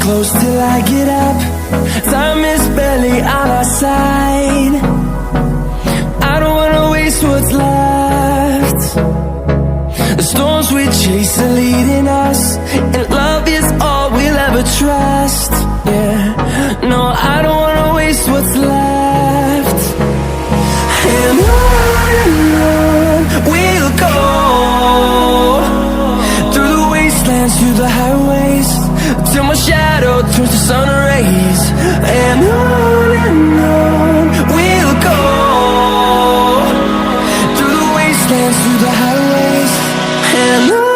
close till I get up. Time is barely on our side. I don't wanna waste what's left. The storms we chase are leading us, and love is all we'll ever trust. Yeah, no, I don't wanna waste what's left. And on we'll go, through the wastelands, through the highways, till my shadow turns to sun rays. And on we'll go, through the wastelands, through the highways, and on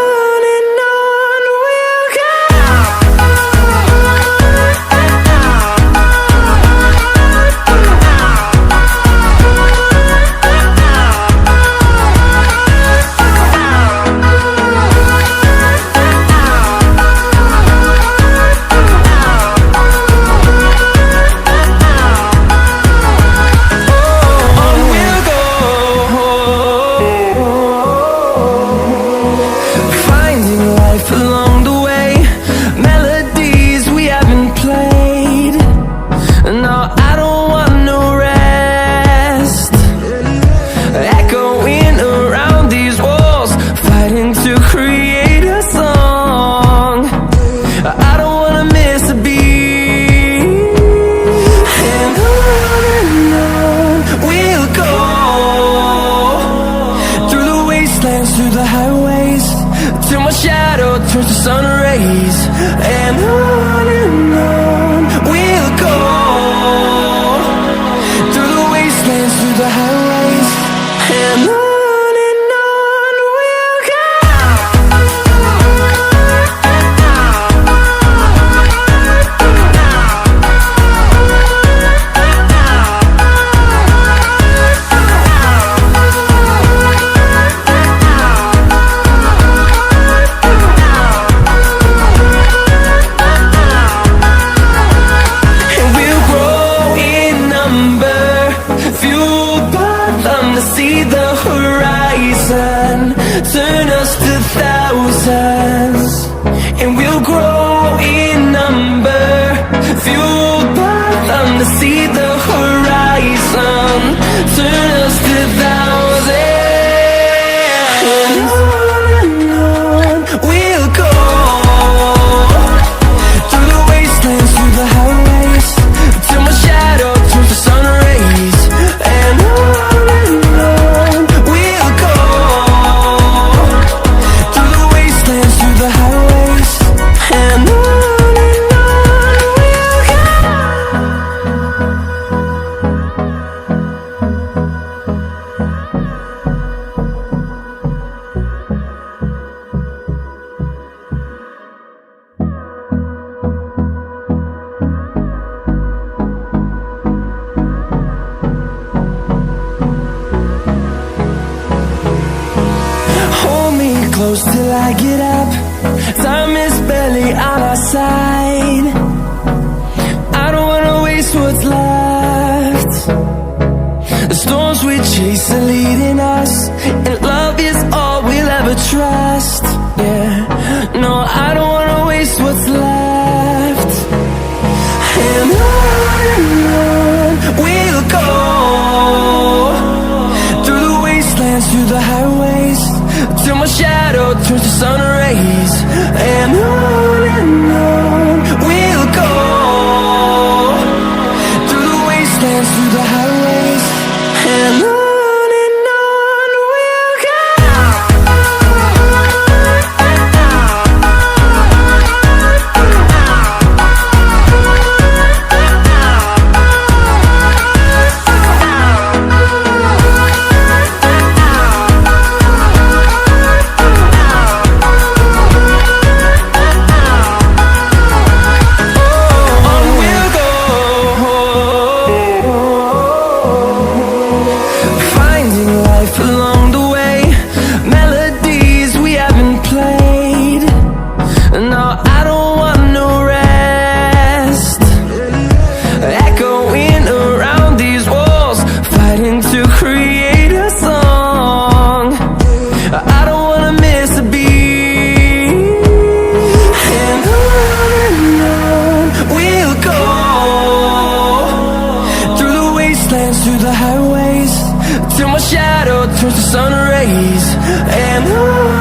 we'll go. Close till I get up. Time is barely on our side. I don't wanna waste what's left. The storms we chase are leading us, and love is all we'll ever trust. Yeah, no, I don't wanna waste what's left. And on we'll go, through the wastelands, through the highways, till my shadow turns to sun rays. And on through the highways till my shadow turns to sun rays. And on